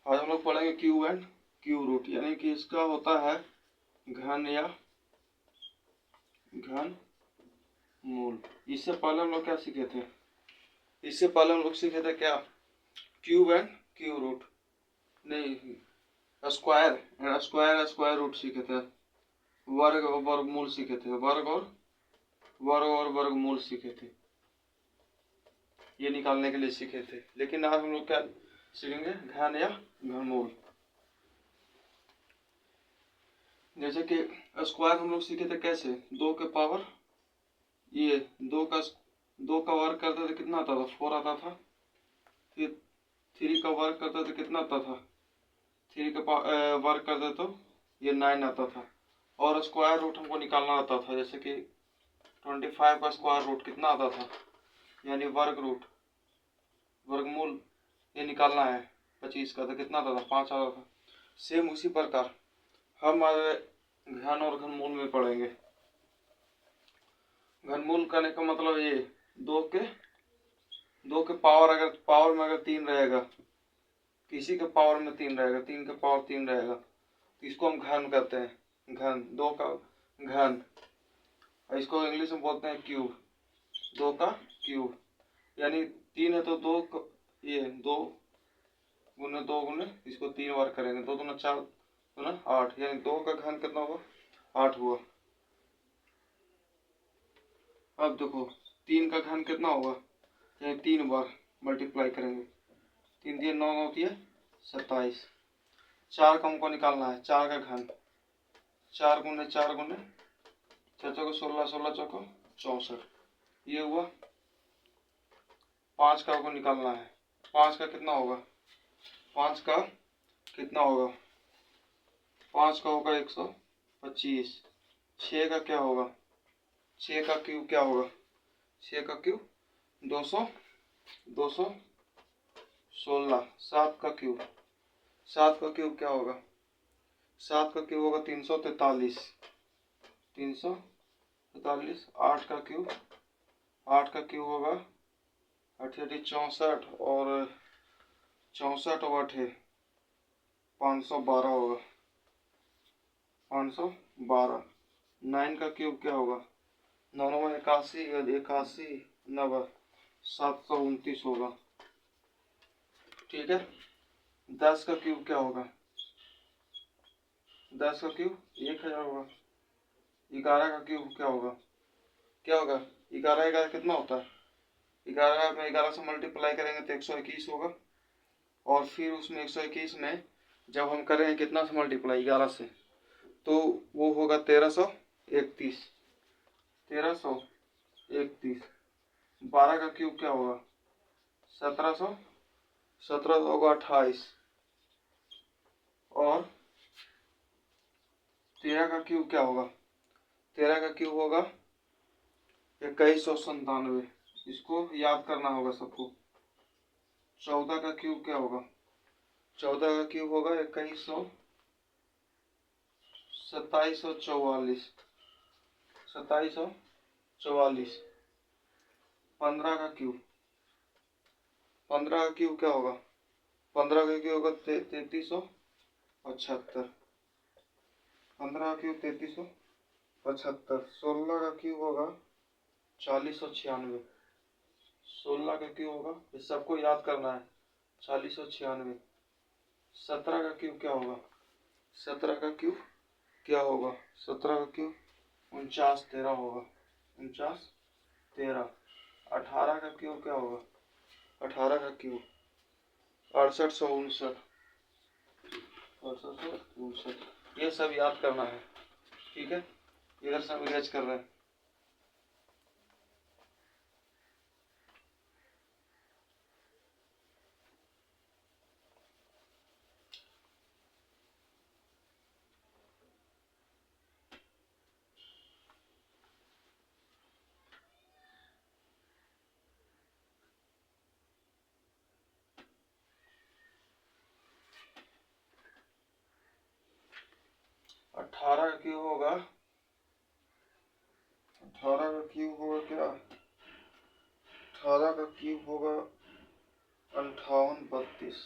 आज हम लोग पढ़ेंगे क्यूब एंड क्यूब रूट, यानी कि इसका होता है घन या घन मूल। इससे पहले हम लोग क्या सीखे थे? इससे पहले हम लोग सीखे थे क्या? क्यूब एंड क्यूब रूट, नहीं, स्क्वायर स्क्वायर स्क्वायर रूट सीखे थे। वर्ग और वर्गमूल सीखे थे। वर्ग और वर्गमूल सीखे थे, ये निकालने के लिए सीखे थे। लेकिन आज हम लोग क्या सीखेंगे? घन या घनमूल। जैसे कि स्क्वायर हम लोग सीखे थे कैसे? 2 के पावर, ये 2 का वर्ग करते थे कितना आता था? 4 आता था। फिर 3 का वर्ग करते थे कितना आता था? 3 का वर्ग करते तो ये 9 आता था। और स्क्वायर रूट हमको निकालना आता था, जैसे कि 25 का स्क्वायर रूट कितना आता था, यानी वर्ग रूट, वर्गमूल ये निकालना है 25 का, तो कितना आता था? 5 आता था। सेम उसी प्रकार हम घन और घनमूल में पढ़ेंगे। घनमूल करने का मतलब ये 2 के पावर, अगर पावर में अगर 3 रहेगा, किसी के पावर में 3 रहेगा, 3 के पावर 3 रहेगा, तो इसको हम घन कहते हैं। घन, 2 का घन। इसको इंग्लिश में बोलते हैं क्यूब, 2 का क्यूब। यानी 3 है तो 2 ये 2 गुने 2 गुने इसको 3 बार करेंगे, 2 दूना 4 दूना 8, यानी 2 का घन कितना हुआ? 8 हुआ। अब देखो 3 का घन कितना होगा? यानी 3 बार मल्टीप्लाई करेंगे, 3 दिए 9, 9 दिए 27। 4 का हमको निकालना है, 4 का घन, 4 गुने 4 गुने 4 चौको 16, 16 चौको 64, ये हुआ। 5 का हमको निकालना है, 5 का कितना होगा? 5 का कितना होगा? 5 का होगा 125। 6 का क्या होगा? 6 का क्यूब क्या होगा? 6 का क्यूब 200, 216। 7 का क्यूब, 7 का क्यूब क्या होगा? 7 का क्यूब होगा 343, 343। 8 का क्यूब, 8 का क्यूब होगा 8 64, और 64 और 8 512 होगा, 512। 9 का क्यूब क्या होगा? 9 9 81, 81 90 729 होगा। ठीक है। 10 का क्यूब क्या होगा? 10 का क्यूब 1000 होगा। 11 का क्यूब क्या होगा? क्या होगा? 11 11 कितना होता है? 11 में 11 से मल्टीप्लाई करेंगे तो 121 होगा। और फिर उसमें 121 में जब हम करेंगे कितना से मल्टीप्लाई? 11 से, तो वो होगा 1331, 1331। 12 का क्यूब क्या होगा? 1700, 17 होगा 28। और 13 का क्यूब क्या होगा? 13 का क्यूब होगा 2197, इसको याद करना होगा सबको। 14 का क्यूब क्या होगा? 14 का क्यूब होगा 2744, 2744। 15 का क्यूब, 15 का क्यूब क्या होगा? 15 का क्यूब होगा 3375, 15 का क्यूब 3375। 16 का क्यूब होगा 4096, 16 का क्यूब होगा, इस सबको याद करना है, 4096। 17 का क्यूब क्या होगा? 17 का क्यूब क्या होगा? 17 का क्यूब 4913 होगा, 4913। 18 का क्यूब क्या होगा? 18 का क्यूब 6859, 6859। ये सब याद करना है। ठीक है, इधर सब इरेज कर रहे हैं। अठारह का क्यूब होगा, 18 का क्यूब होगा क्या? 18 का क्यूब होगा 5832,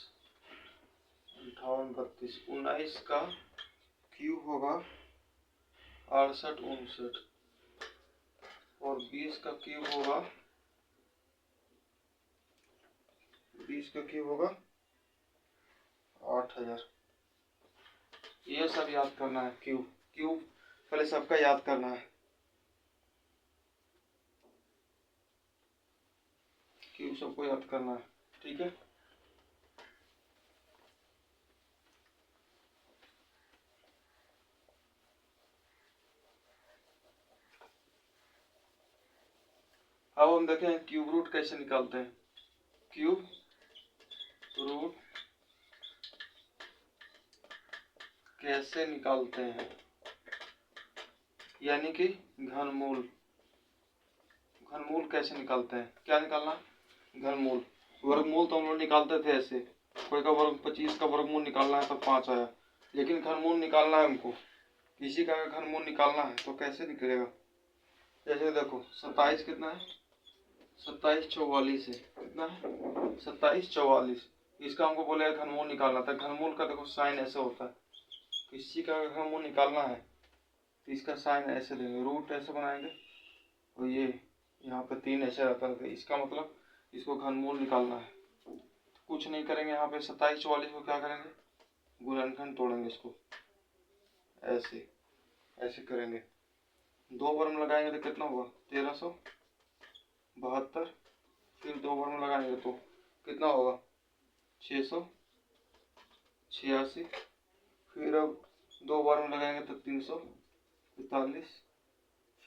32, 19 का क्यूब होगा 68 59, और 20 का क्यूब होगा 8000। ये सब याद करना है। क्यूब क्यूब पहले सबका याद करना है। क्यूब सबको याद करना है, ठीक है। अब हम देखें क्यूब रूट कैसे निकालते हैं। क्यूब रूट कैसे निकालते हैं, यानी कि घनमूल। घनमूल कैसे निकालते हैं, क्या निकालना, घनमूल। वर्गमूल तो हम लोग निकालते थे ऐसे, कोई का वर्ग 25 का वर्गमूल निकालना है तो 5 आया, लेकिन घनमूल निकालना है हमको, किसी का घनमूल निकालना है तो कैसे निकलेगा। जैसे देखो 27 कितना है, 27 44 है, कितना है 27 44, इसका हमको बोलेगा घनमूल निकालना था। घनमूल का देखो साइन ऐसे होता है, किसी का घनमूल निकालना है तो इसका साइन ऐसे लेंगे, रूट ऐसे बनाएंगे, और ये यहाँ पे 3 ऐसे रहता है, इसका मतलब इसको घनमूल निकालना है। कुछ नहीं करेंगे, यहाँ पे 27 44 को क्या करेंगे, गुणनखंड तोड़ेंगे इसको, ऐसे ऐसे करेंगे, 2 बार में लगाएंगे तो कितना होगा 1372, फिर 2 बार में लगाएंगे तो कितना होगा 686, फिर अब 2 बार में लगाएंगे तो 345,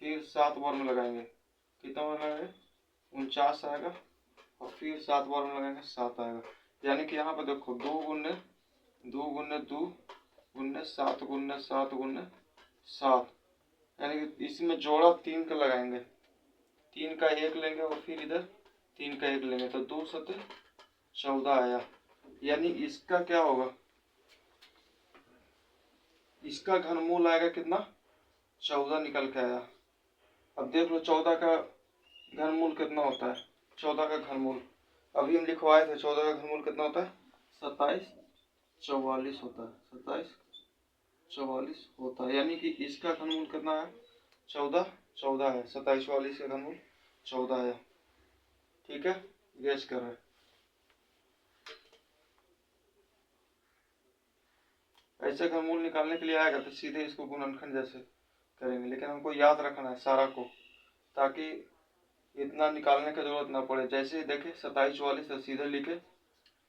फिर 7 बार में लगाएंगे, कितना बार लगाएंगे 49 आएगा, और फिर 7 बार में लगाएंगे 7 आएगा। यानी कि यहाँ पे देखो 2 गुने 2 गुने 2 गुने 7 गुने 7 गुने 7, यानी कि इसमें जोड़ा 3 का लगाएंगे, 3 का 1 लेंगे और फिर इधर 3 का 1 लेंगे तो 2 7 14 आया। यानी इसका क्या होगा, इसका घनमूल आएगा कितना 14 निकल के आया। अब देख लो 14 का घनमूल कितना होता है, 14 का घनमूल अभी हम लिखवाए थे, 14 का घनमूल कितना होता है 27 44 होता है, 27 44 होता है। यानी कि इसका घनमूल कितना है 14 14 है, 27 44 का घनमूल 14 है, ठीक है। गैस कर रहे हैं, ऐसे घनमूल निकालने के लिए आएगा तो सीधे इसको गुणनखंड जैसे करेंगे, लेकिन हमको याद रखना है सारा को, ताकि इतना निकालने की जरूरत ना पड़े। जैसे ही देखे 27 44 तो सीधे लिखे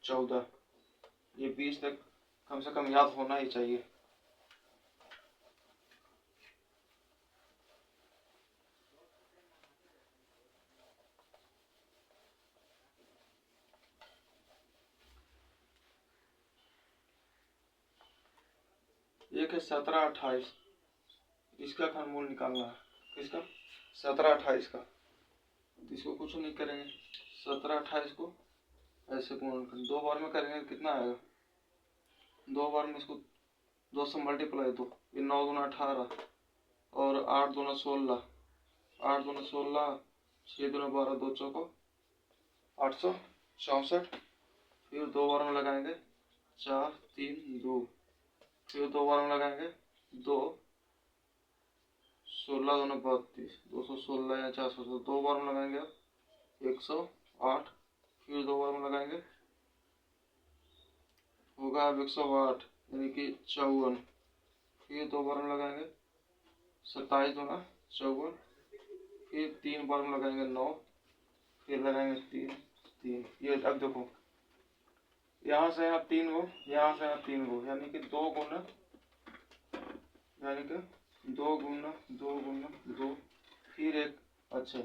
14, ये 20 तक कम से कम याद होना ही चाहिए। एक है 17 28, इसका घनमूल निकालना है, किसका 17 28 का, इसको कुछ नहीं करेंगे, 17 28 को ऐसे गुणनखंड 2 बार में करेंगे कितना आएगा, 2 बार में इसको 2 से मल्टीप्लाई दो, ये 9 दूना 18 और 8 दूना 16, 8 दूना 16, 6 दूना 12, 2 चौको 864, फिर 2 बार में लगाएंगे 4 3 2, फिर 2 बार में लगाएंगे 2 16 दूना 32, 216 या 400, 2 बार में लगाएंगे 108, फिर 2 बार में लगाएंगे होगा अब 108 यानी कि 54, फिर 2 बार में लगाएंगे 27 दूना 54, फिर 3 बार में लगाएंगे 9, फिर लगाएंगे 3 3। ये अब देखो यहाँ से यहाँ 3 गो, यहाँ से यहाँ 3 गो, यानी कि 2 गुना, यानी कि 2 गुना 2 गुना 2, फिर एक, अच्छा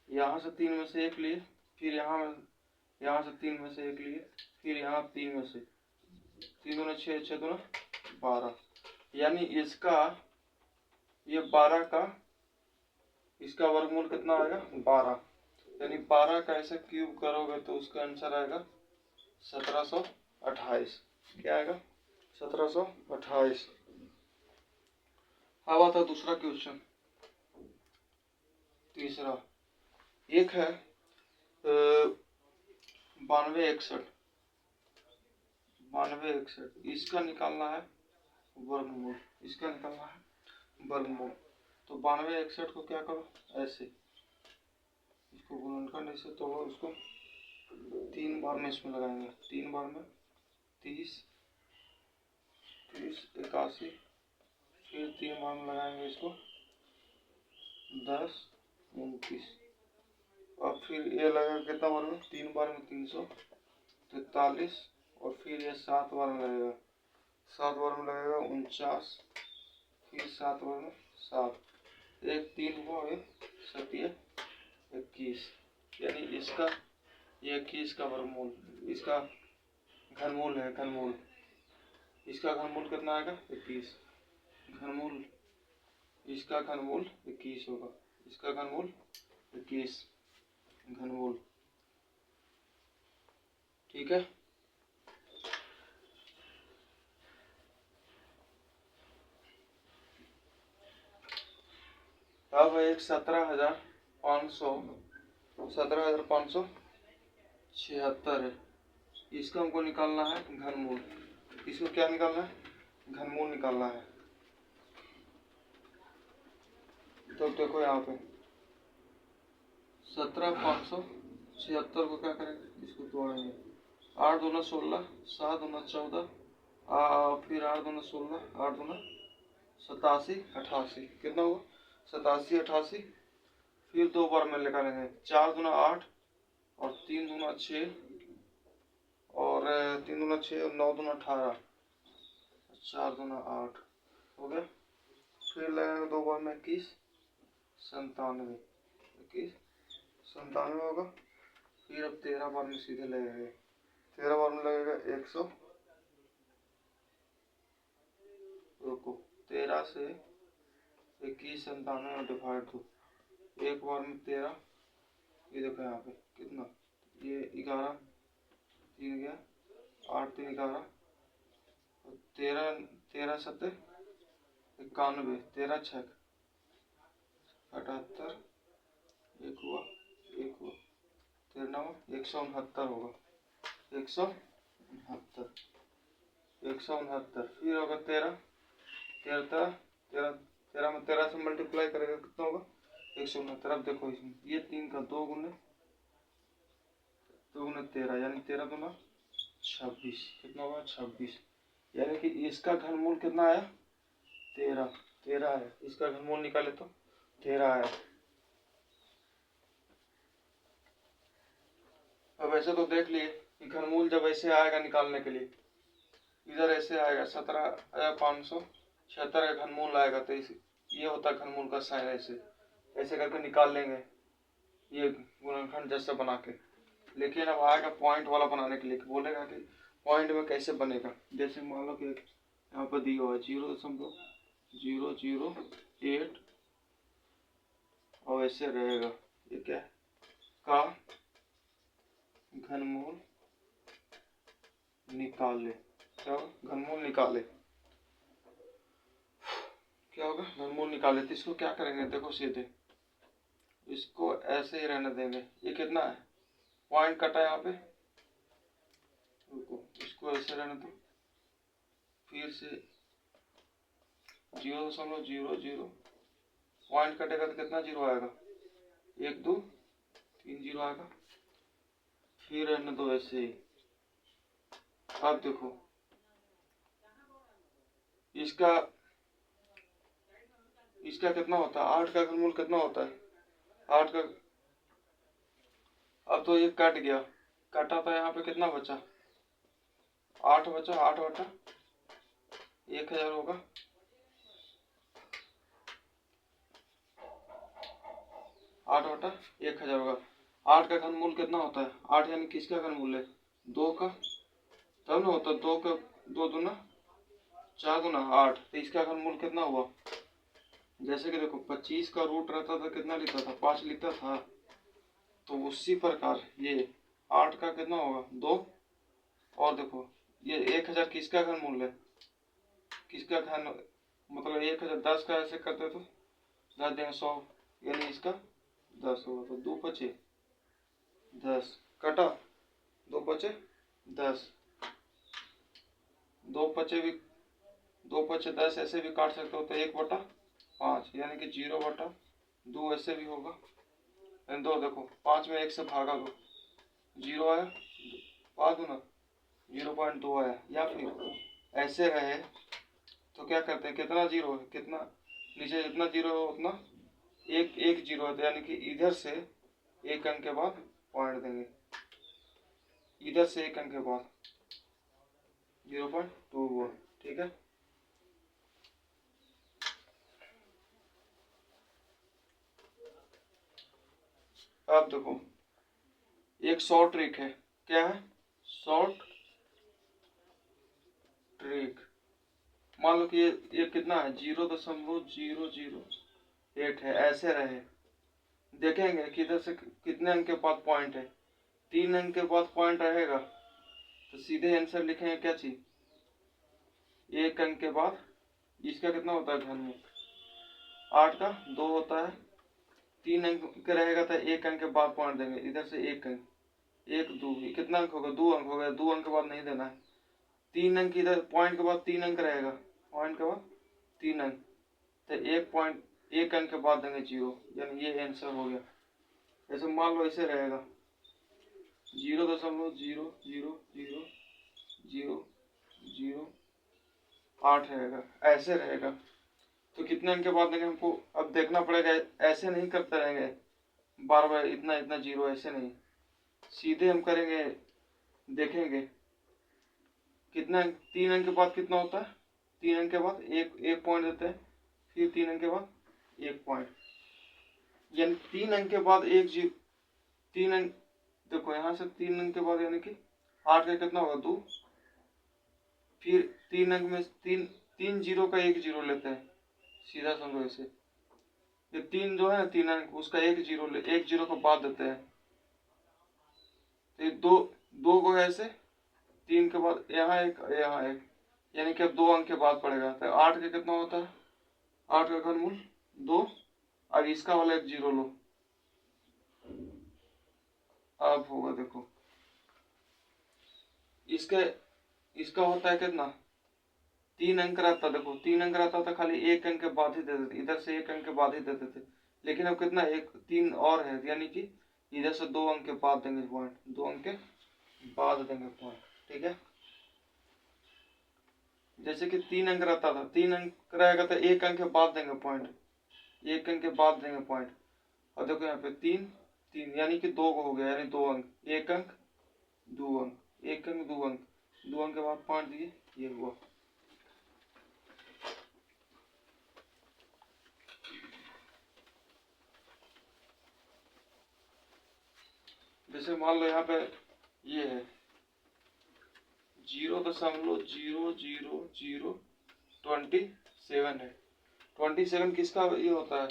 यहाँ से 3 में से 1 लिए, फिर यहाँ से 3 में से 1 लिए, फिर यहाँ 3 में से 3 दूना 6 6 दूना 12, यानी इसका ये 12 का इसका वर्गमूल कितना आएगा 12, यानी 12 का ऐसे क्यूब करोगे तो उसका आंसर आएगा 1728। क्या आएगा 1728। अब आता है दूसरा क्वेश्चन, तीसरा एक है 92 61, 9261 इसका निकालना है वर्गमूल, इसका निकालना है वर्गमूल। तो 9261 को क्या करो, ऐसे इसको गुणनखंड ऐसे तो उसको 3 बार में इसमें लगाएंगे, 3 बार में 30 30 81, फिर 3 बार में लगाएंगे इसको 10 29, और फिर ये लगेगा कितना बार में, 3 बार में 343, और फिर ये 7 बार में लगेगा, 7 बार में लगेगा 49, फिर 7 बार में 7, एक 3 हुआ, एक 7 21, यानी इसका ये 21 का वर्गमूल, इसका घनमूल है, घनमूल, इसका घनमूल कितना आएगा 21, घनमूल, इसका घनमूल 21 होगा, इसका घनमूल 21 घनमूल, ठीक है। अब एक 17,576 है, इसका हमको निकालना है घनमूल, इसको क्या निकालना है, घनमूल निकालना है। तो देखो यहाँ पे 17,576 को क्या करेंगे, इसको तोड़ेंगे, 8 दूना 16, 7 दूना 14, फिर 8 दूना 16, 8 दूना 87, 88, कितना हुआ 87 88, फिर 2 बार में निकालेंगे, 4 दूना 8 और 3 दूना 6, और 3 दूना 6 और 9 दूना 18, 4 दूना 8 हो गया, फिर लगेगा 2 बार में 21 97, 21 97 होगा, फिर अब 13 बार में सीधे लगेगा, 13 बार में लगेगा 100, रुको 13 से 21 97 में डिवाइड दो, एक बार में 13, ये देखो यहाँ पे कितना, ये 11 3 गया, 8 3 11, 13 13 7 91, 13 6 78, एक हुआ 13 169 होगा, 169, फिर होगा 13 में 13 से मल्टीप्लाई करेगा कितना होगा 169। अब देखो इसमें ये 3 का 2 गुने 13, यानी 13 दूना 26, कितना होगा 26, यानी कि इसका घनमूल कितना आया 13 है, इसका घनमूल निकाले तो 13 आया। अब ऐसे तो देख लिए कि घनमूल जब ऐसे आएगा निकालने के लिए, इधर ऐसे आएगा 17,576 का घनमूल आएगा, तो ये होता है घनमूल का साइन, ऐसे ऐसे करके निकाल लेंगे ये गुणनखंड जैसा बना के। लेकिन अब आएगा पॉइंट वाला बनाने के लिए, बोलेगा कि पॉइंट में कैसे बनेगा, जैसे मान लो कि यहाँ पर दिया हुआ है 0.008 और ऐसे रहेगा, ये क्या का घनमूल निकाले, क्या घनमूल निकाले, क्या होगा घनमूल निकाले, तो इसको क्या करेंगे, देखो सीधे इसको ऐसे ही रहने देंगे, ये कितना है पॉइंट कटा यहाँ पे, रुको इसको ऐसे रहने दो, फिर से 0.00 पॉइंट कटेगा तो कितना जीरो आएगा, 1 2 3 जीरो आएगा, फिर रहने दो ऐसे ही। अब देखो इसका कितना होता है, 8 का घनमूल कितना होता है, 8 का, अब तो ये कट गया, कटा था यहाँ पे कितना बचा 8 बचा, 8 बटा 1000 होगा, 8 बटा 1000 होगा। 8 का घनमूल कितना होता है, 8 यानी किसका घनमूल है 2 का, तब ना होता 2 का 2 दूना 4 दूना 8, तो इसका घनमूल कितना हुआ, जैसे कि देखो 25 का रूट रहता था कितना लिखता था 5 लिखता था, तो उसी प्रकार ये 8 का कितना होगा 2, और देखो ये 1000 किसका घनमूल है, किसका घन मतलब 1000 10 का ऐसे करते तो 10 देंगे 100, यानी इसका 10 होगा, तो 2 बचे 10 कटा 2 बचे 10, दो पचे भी, 2×5 = 10 ऐसे भी काट सकते हो, तो 1/5 यानी कि 0/2 ऐसे भी होगा। दो देखो 5 में 1 से भागा दो, 0 आया, भाग दो ना, 0.2 आया। या फिर ऐसे रहे तो क्या करते हैं, कितना जीरो है, कितना नीचे जितना जीरो है उतना एक एक जीरो है, तो यानी कि इधर से एक अंक के बाद पॉइंट देंगे, इधर से एक अंक के बाद 0.2 हुआ। ठीक है, अब देखो एक शॉर्ट ट्रिक है। क्या है? Short trick. मान लो कि ये कितना है, 0.008 है, ऐसे रहे। देखेंगे कि इधर से कितने अंक के बाद पॉइंट है, 3 अंक के बाद पॉइंट रहेगा, तो सीधे आंसर लिखेंगे क्या चीज, 1 अंक के बाद। इसका कितना होता है घनमूल, 8 का 2 होता है, 3 अंक का रहेगा तो 1 अंक के बाद पॉइंट देंगे, इधर से 1 अंक, 1 2, कितना अंक होगा, 2 अंक हो गया, 2 अंक के बाद नहीं देना है, 3 अंक इधर पॉइंट के बाद 3 अंक रहेगा, पॉइंट के बाद 3 अंक, तो 1 अंक के बाद देंगे 0, यानी ये आंसर हो गया। ऐसे मान लो ऐसे रहेगा 0.0000008 रहेगा, ऐसे रहेगा। तो कितने अंक के बाद देंगे हमको अब देखना पड़ेगा, ऐसे नहीं करते रहेंगे बार बार इतना इतना जीरो, ऐसे नहीं, सीधे हम करेंगे, देखेंगे कितना 3 अंक के बाद कितना होता है, 3 अंक के बाद एक पॉइंट देते हैं, फिर 3 अंक के बाद 1 पॉइंट, यानी 3 अंक के बाद 3 अंक, देखो यहाँ से 3 अंक के बाद यानी कि 8 का कितना होगा 2, फिर 3 अंक में तीन जीरो का 1 जीरो लेते हैं, सीधा समझो ऐसे, ये 3 जो है ना 3 अंक, उसका 1 जीरो को बाद देते हैं, तो दो को ऐसे, 3 के बाद यहाँ एक, यानी कि अब 2 अंक के बाद पड़ेगा, तो 8 का कितना होता है, 8 का घनमूल 2, और इसका वाला 1 जीरो लो, अब होगा देखो, इसका होता है कितना, 3 अंक रहता, देखो 3 अंक रहता था, खाली 1 अंक के बाद ही देते थे, इधर से 1 अंक के बाद ही देते थे, लेकिन अब कितना, 3 और है, यानी कि इधर से 2 अंक के बाद देंगे पॉइंट, 2 अंक के बाद देंगे पॉइंट। ठीक है, जैसे कि 3 अंक रहता था, 3 अंक रहेगा तो 1 अंक के बाद देंगे पॉइंट, 1 अंक के बाद देंगे पॉइंट, और देखो यहाँ पे 3 3 यानी कि 2 हो गया, यानी 2 अंक, 1 अंक 2 अंक, 1 अंक 2 अंक, 2 अंक के बाद पॉइंट दिए, ये हुआ। जैसे मान लो यहाँ पे ये है 0.00027 है, 27 किसका ये होता है,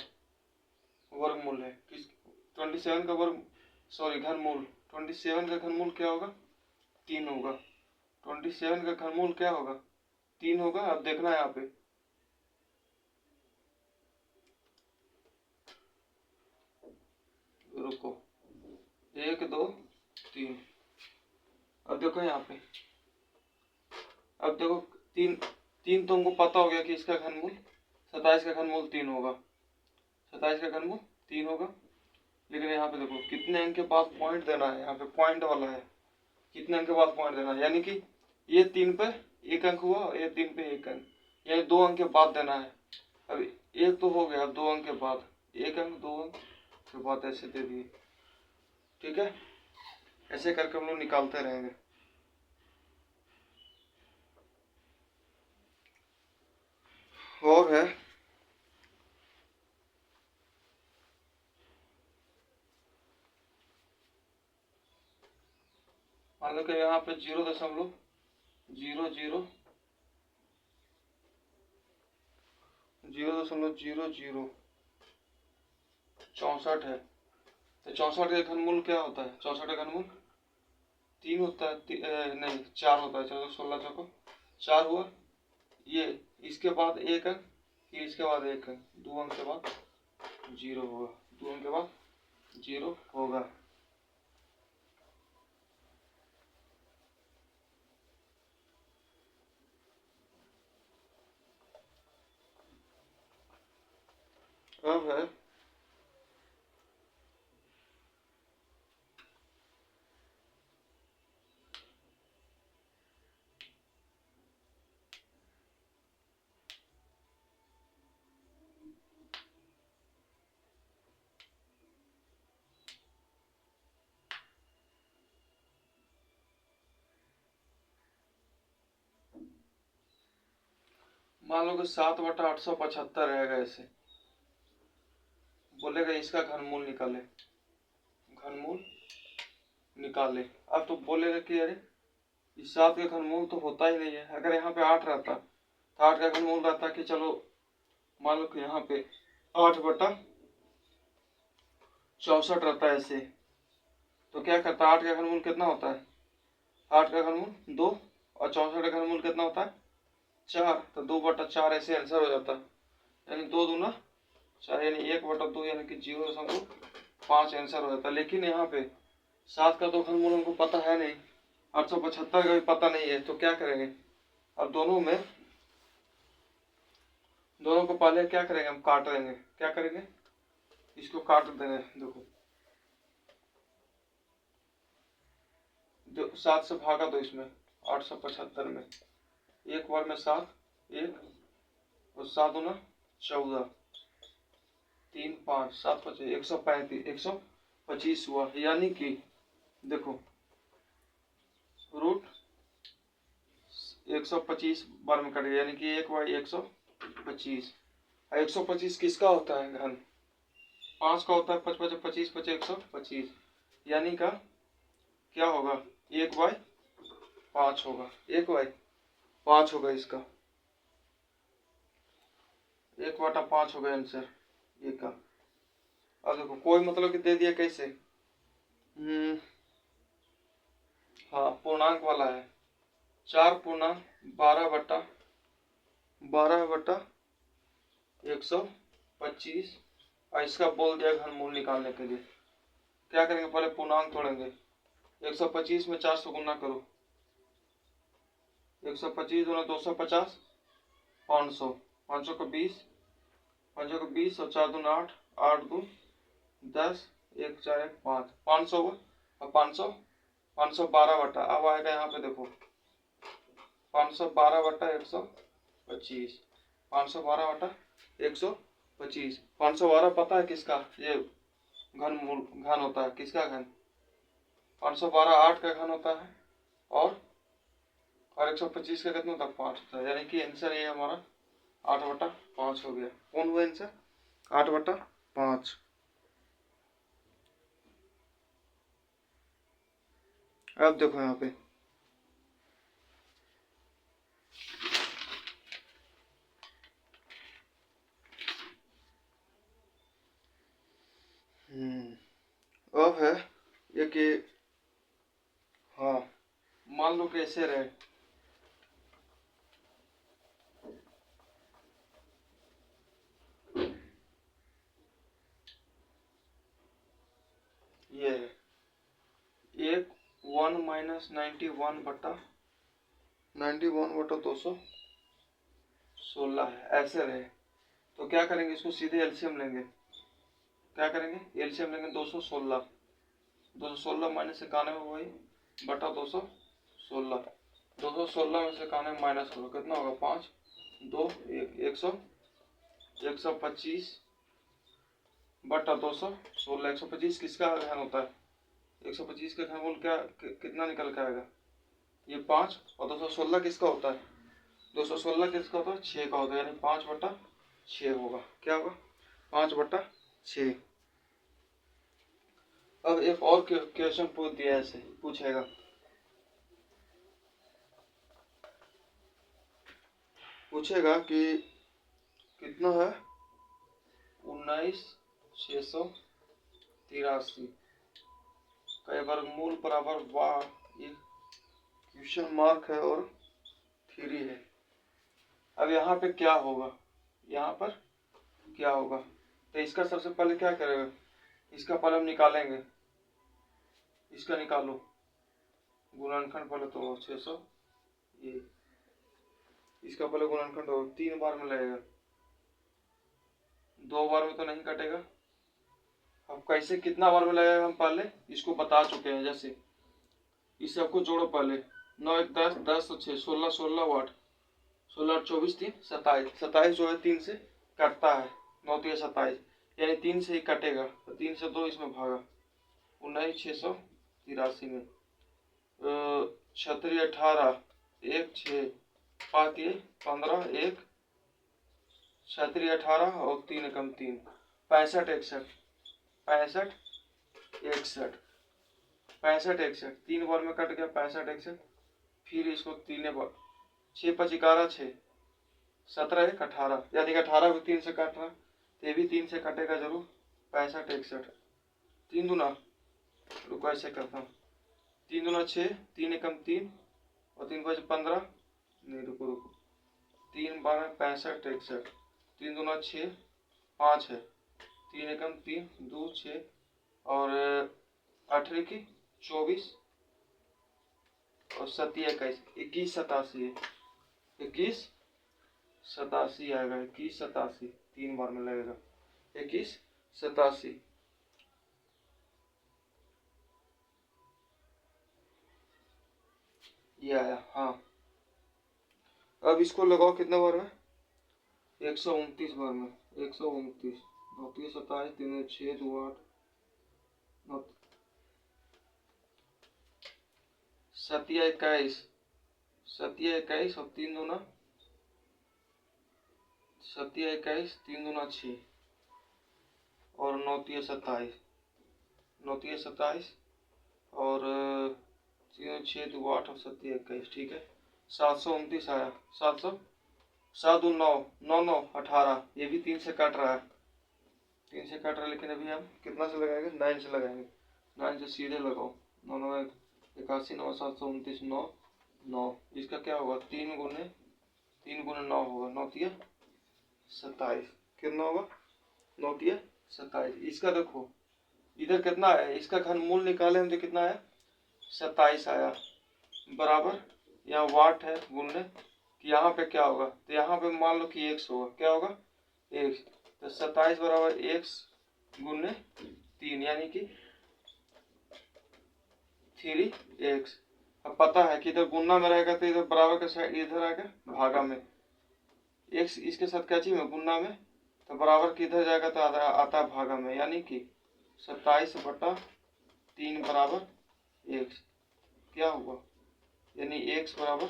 वर्गमूल है, किस 27 का वर्ग, सॉरी घनमूल, 27 का घनमूल क्या होगा, 3 होगा, 27 का घनमूल क्या होगा, 3 होगा। अब देखना है यहाँ पे, रुको 1 2 3, अब देखो यहाँ पे, अब देखो 3 तो हमको पता हो गया कि इसका घनमूल 27 का घनमूल 3 होगा, 27 का घनमूल 3 होगा, लेकिन यहाँ पे देखो कितने अंक के बाद पॉइंट देना है, यहाँ पे पॉइंट वाला है, कितने अंक के बाद पॉइंट देना है, यानी कि ये 3 पे 1 अंक हुआ, ये 3 पे 1 अंक, यानी 2 अंक के बाद देना है। अब एक तो हो गया, 2 अंक के बाद 1 अंक, 2 अंक के बाद ऐसे दे दिए। ठीक है, ऐसे करके हम लोग निकालते रहेंगे। और है मान लो कि यहाँ पे 0.0064 है, तो 64 का घनमूल क्या होता है, 64 का घनमूल 3 होता है, नहीं 4 होता है, चलो 16 चौको 4 हुआ, ये इसके बाद 1 अंक, फिर इसके बाद 1 अंक, 2 अंक के बाद 0 होगा, 2 अंक के बाद 0 होगा। अब है मान लो कि 7/875 रहेगा ऐसे। बोलेगा इसका घनमूल निकाले, घनमूल निकाले। अब तो बोलेगा कि अरे इस 7 का घनमूल तो होता ही नहीं है। अगर यहाँ पे 8 रहता तो 8 का घनमूल रहता कि चलो मान लो कि यहाँ पे 8/64 रहता है ऐसे, तो क्या करता, 8 का घनमूल कितना होता है, 8 का घनमूल 2 और 64 का घनमूल कितना होता है 4, तो 2/4 ऐसे आंसर हो जाता। यानी 2 दूना 4 यानी 1/2 यानी कि 0.5 आंसर हो जाता। लेकिन यहाँ पे 7 का तो घनमूल हमको पता है नहीं, 875 का भी पता नहीं है, तो क्या करेंगे। अब दोनों को पहले क्या करेंगे, हम काट देंगे। क्या करेंगे, इसको काट देंगे। देखो 7 से भागा दो इसमें, 875 में एक बार में 7 1 और 7 दूना 14 3 5 7 5 135 125 हुआ। यानी कि देखो रूट 125 बार में कटेगा, यानी कि 1/125। 125 किसका होता है घन, 5 का होता है। 5 5 25 5 125, यानी का क्या होगा 1/5 होगा, 1/5 होगा इसका, 1/5 होगा आंसर ये का। अब देखो कोई मतलब कि दे दिया कैसे, हाँ पूर्णांक वाला है, 4/12/125 और इसका बोल दिया घनमूल निकालने के लिए। क्या करेंगे, पहले पूर्णांक तोड़ेंगे। 125 में 4 से गुना करो, 125 दूना 250, 500, 500 का 20, 500 का 20 और 4 दूना 8, 8 दून 10, 1 4 1 5, 500 और 500 512 अब आएगा यहाँ पे देखो 512/125, 512/125। 512 पता है किसका, ये घन होता है, किसका घन, 512 8 का घन होता है, और 125 का कितना होता है 5 होता है। यानी कि आंसर ये हमारा 8/5 हो गया। कौन हुआ आंसर, 8/5। अब देखो यहाँ पे अब है ये कि हाँ मान लो कैसे रहे, ये है 1 माइनस 91/216 है, ऐसे रहे। तो क्या करेंगे, इसको सीधे एलसीएम लेंगे। क्या करेंगे, एलसीएम लेंगे 216, 216 माइनस 91 वही बटा 216, 216 में से 91 माइनस करो कितना होगा 5 2 1 125 बटा 216। 125 किसका घन होता है, 125 का घनमूल क्या कितना निकल के आएगा, ये 5, और 216 किसका होता है, 216 किसका होता है 6 का होता है, यानी 5/6 होगा। क्या होगा 5/6। अब एक और क्वेश्चन पूछ दिया, ऐसे पूछेगा, कि कितना है 19,683 का वर्गमूल बराबर वाह, ये क्वेश्चन मार्क है और 3 है। अब यहाँ पे क्या होगा, यहाँ पर क्या होगा, तो इसका सबसे पहले क्या करेगा, इसका पहले हम निकालेंगे, इसका निकालो गुणनखंड पहले तो 600, ये इसका पहले गुणनखंड हो 3 बार में लगेगा, 2 बार में तो नहीं कटेगा। अब कैसे कितना बार में लगेगा हम पहले इसको बता चुके हैं। जैसे इस सबको जोड़ो पहले, 9 1 10, 10 और 6 16, 16 वाट, 16 8 24 3 27, 27 जो है 3 से कटता है, 9 3 27, यानी 3 से ही कटेगा, तो 3 से 2 इसमें भागा, 19 683 में 36 18 1 6 5 15 1 36 18 और 3 कम 3 65 61 65 61 65 61 3 बार में कट गया 65 61। फिर इसको 3 बार, 6 5 11 6 17 1 18, यानी कि 18 भी 3 से कट रहा, तो ये भी 3 से कटेगा जरूर। 65 61 3 दूना, रुको ऐसे करता हूँ, 3 दूना 6, 3 कम 3 और 3 5 15, नहीं रुको रुको, 3 12 65 61, 3 दूना 6 5 है, 3 कम 3 2 6 और 18 की 24 और 7 21 21 87 है, 21 87 आएगा, 21 87 3 बार में लगेगा, 21 87 ये आया। हाँ अब इसको लगाओ कितने बार में, 129 बार में, 129 9 3 27 3 6 2 8 7 21 7 21 और 3 दूना 7 21 3 दूना 6 और 9 3 27 9 3 27 और 3 6 2 8 और 7 21, ठीक है 729 आया। 700 7 9 9 9 18, ये भी 3 से कट रहा है, 3 से कट रहा है, लेकिन अभी हम कितना से लगाएंगे, 9 से लगाएंगे, 9 से सीधे लगाओ, 9 9 81 9 729 9 9, इसका क्या होगा 3 गुने 9 होगा, 9 3 27, कितना होगा 9 3 27। इसका देखो इधर कितना है, इसका घनमूल निकाले हम तो कितना है 27 आया, बराबर यहाँ वाट है गुणने कि यहाँ पे क्या होगा, तो यहाँ पे मान लो कि x होगा, क्या होगा x, तो 27 बराबर x गुणने 3 यानी कि 3x। अब पता है कि इधर गुणना में रहेगा तो इधर बराबर का साइड इधर आएगा भागा में, x इसके साथ क्या चीज में गुणना में, तो बराबर किधर जाएगा तो आता है भागा में, यानी कि 27/3 बराबर x, क्या हुआ यानी x बराबर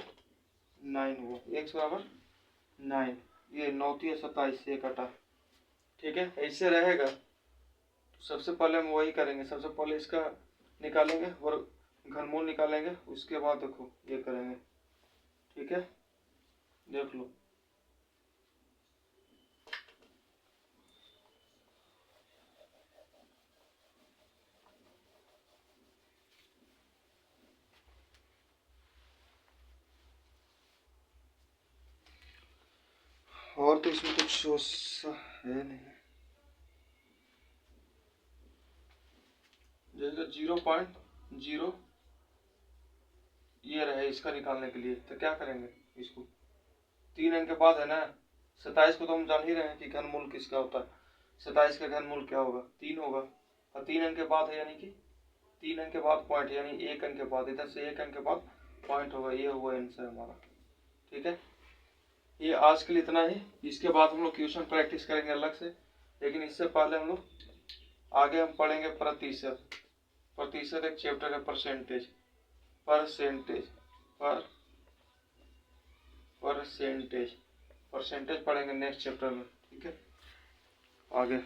9 हुआ, x बराबर 9, ये 9 3 27 से कटा, ठीक है ऐसे रहेगा। तो सबसे पहले हम वही करेंगे, सबसे पहले इसका निकालेंगे और घनमूल निकालेंगे, उसके बाद देखो ये करेंगे, ठीक है देख लो। और तो इसमें कुछ है नहीं, जैसे 0.0 ये रहे इसका निकालने के लिए, तो क्या करेंगे इसको 3 अंक के बाद है ना, 27 को तो हम जान ही रहे हैं कि घनमूल किसका होता है, 27 का घनमूल क्या होगा 3 होगा, और 3 अंक के बाद है यानी कि 3 अंक के बाद पॉइंट, यानी 1 अंक के बाद, इधर से 1 अंक के बाद पॉइंट होगा, ये हुआ आंसर हमारा, ठीक है। ये आज के लिए इतना ही, इसके बाद हम लोग क्वेश्चन प्रैक्टिस करेंगे अलग से, लेकिन इससे पहले हम लोग आगे हम पढ़ेंगे प्रतिशत। प्रतिशत एक चैप्टर है, परसेंटेज परसेंटेज परसेंटेज परसेंटेज पढ़ेंगे नेक्स्ट चैप्टर में, ठीक है आगे।